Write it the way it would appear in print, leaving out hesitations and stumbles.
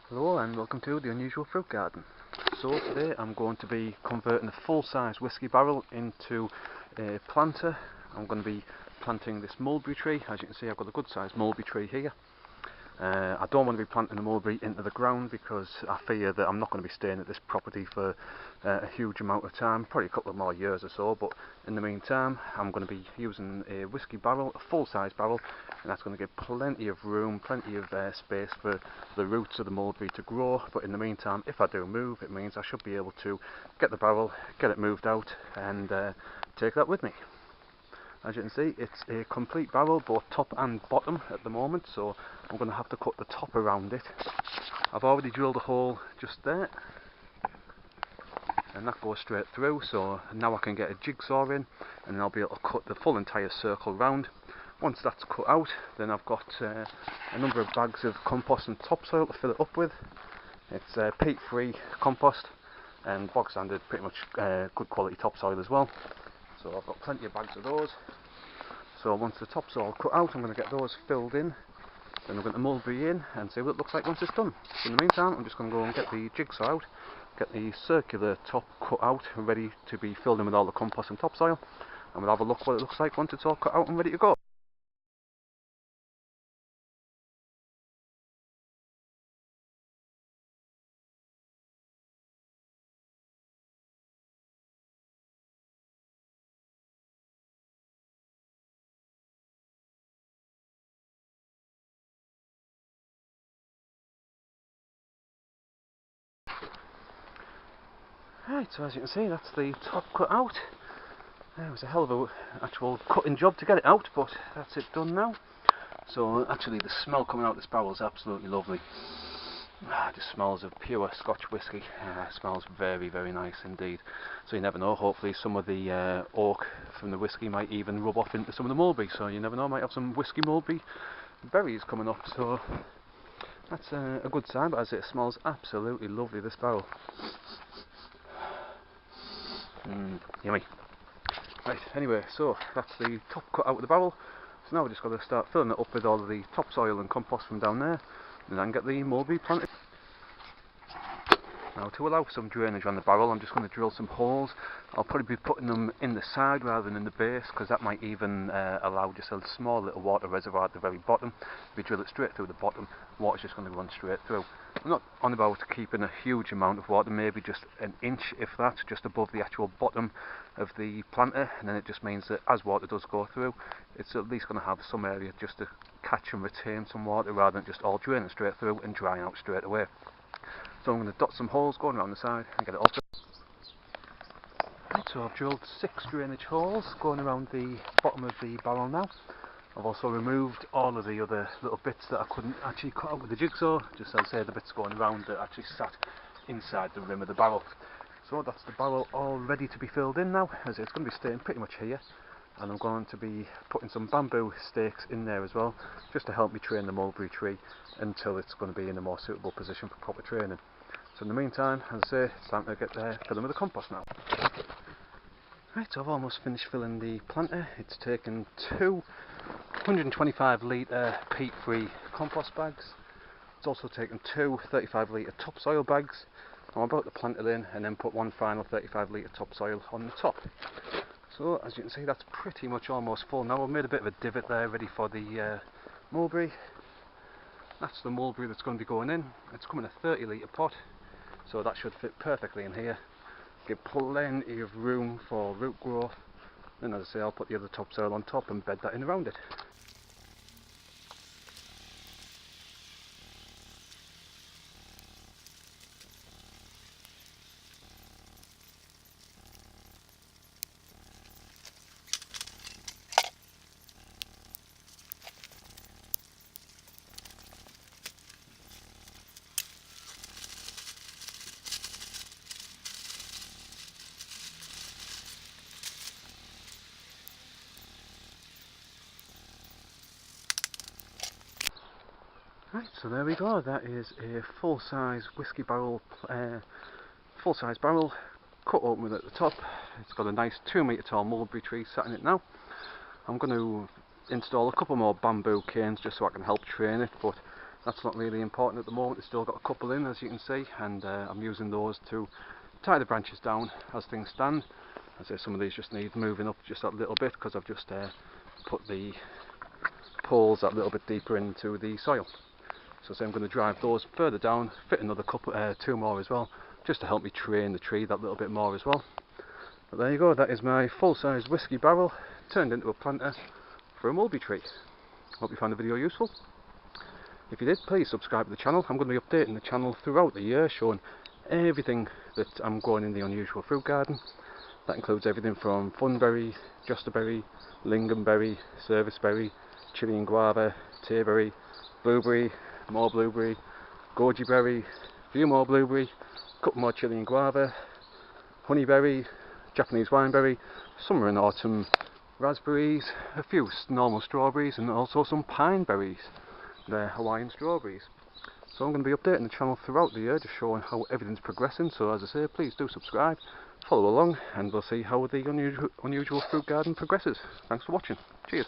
Hello and welcome to the Unusual Fruit Garden. So today I'm going to be converting a full-size whiskey barrel into a planter. I'm going to be planting this mulberry tree. As you can see, I've got a good sized mulberry tree here. I don't want to be planting the mulberry into the ground because I fear that I'm not going to be staying at this property for a huge amount of time, probably a couple of more years or so, but in the meantime I'm going to be using a whiskey barrel, a full-size barrel, and that's going to give plenty of room, plenty of space for the roots of the mulberry to grow. But in the meantime, if I do move, it means I should be able to get the barrel, get it moved out and take that with me. As you can see, it's a complete barrel, both top and bottom at the moment, so I'm going to have to cut the top around it. I've already drilled a hole just there, and that goes straight through, so now I can get a jigsaw in, and then I'll be able to cut the full entire circle round. Once that's cut out, then I've got a number of bags of compost and topsoil to fill it up with. It's peat-free compost, and bog standard, pretty much good quality topsoil as well. So I've got plenty of bags of those. So once the top's all cut out, I'm going to get those filled in. Then I'm going to mulberry in and see what it looks like once it's done. So in the meantime, I'm just going to go and get the jigsaw out, get the circular top cut out, ready to be filled in with all the compost and topsoil. And we'll have a look what it looks like once it's all cut out and ready to go. Right, so as you can see, that's the top cut out. It was a hell of a actual cutting job to get it out, but that's it done now. So actually the smell coming out of this barrel is absolutely lovely. It just smells of pure Scotch whisky. It smells very, very nice indeed. So you never know, hopefully some of the oak from the whisky might even rub off into some of the mulberry. So you never know, might have some whisky mulberry berries coming up. So that's a good sign, but as it smells absolutely lovely, this barrel. Yummy. Right, anyway, so that's the top cut out of the barrel. So now we're just going to start filling it up with all of the topsoil and compost from down there, and then get the mulberry planted. Now to allow some drainage on the barrel, I'm just going to drill some holes. I'll probably be putting them in the side rather than in the base, because that might even allow just a small little water reservoir at the very bottom. If we drill it straight through the bottom, water's just going to run straight through. I'm not on about keeping a huge amount of water, maybe just an inch, if that, just above the actual bottom of the planter, and then it just means that as water does go through, it's at least going to have some area just to catch and retain some water, rather than just all draining straight through and drying out straight away. So I'm going to dot some holes going around the side and get it all filled. Right, so I've drilled 6 drainage holes going around the bottom of the barrel now. I've also removed all of the other little bits that I couldn't actually cut out with the jigsaw, just as I say, the bits going around that actually sat inside the rim of the barrel. So that's the barrel all ready to be filled in now, as it's going to be staying pretty much here. And I'm going to be putting some bamboo stakes in there as well, just to help me train the mulberry tree until it's going to be in a more suitable position for proper training. So in the meantime, as I say, it's time to get there, filling with the compost now. Right, so I've almost finished filling the planter. It's taken 2 125 litre peat-free compost bags. It's also taken 2 35 litre topsoil bags. I'm about to plant it in and then put one final 35 litre topsoil on the top. So as you can see, that's pretty much almost full now. I've made a bit of a divot there ready for the mulberry. That's the mulberry that's going to be going in. It's coming in a 30 litre pot, so that should fit perfectly in here. Give plenty of room for root growth. And as I say, I'll put the other topsoil on top and bed that in around it. Right, so there we go. That is a full-size whiskey barrel, full-size barrel, cut open at the top. It's got a nice 2 metre tall mulberry tree sat in it now. I'm going to install a couple more bamboo canes just so I can help train it, but That's not really important at the moment. It's still got a couple in, as you can see, and I'm using those to tie the branches down as things stand. As I say, some of these just need moving up just that little bit because I've just put the poles that little bit deeper into the soil. So I'm going to drive those further down, fit another couple, 2 more as well, just to help me train the tree that little bit more as well. But there you go, that is my full-size whiskey barrel turned into a planter for a mulberry tree. Hope you found the video useful. If you did, please subscribe to the channel. I'm going to be updating the channel throughout the year, showing everything that I'm growing in the unusual fruit garden. That includes everything from funberry, josterberry, lingonberry, serviceberry, chili and guava, tayberry, blueberry, more blueberry, goji berry, a few more blueberry, a couple more chili and guava, honeyberry, Japanese wineberry, summer and autumn raspberries, a few normal strawberries, and also some pine berries. They're Hawaiian strawberries. So I'm going to be updating the channel throughout the year, just showing how everything's progressing. So as I say, please do subscribe, follow along, and we'll see how the unusual fruit garden progresses. Thanks for watching. Cheers.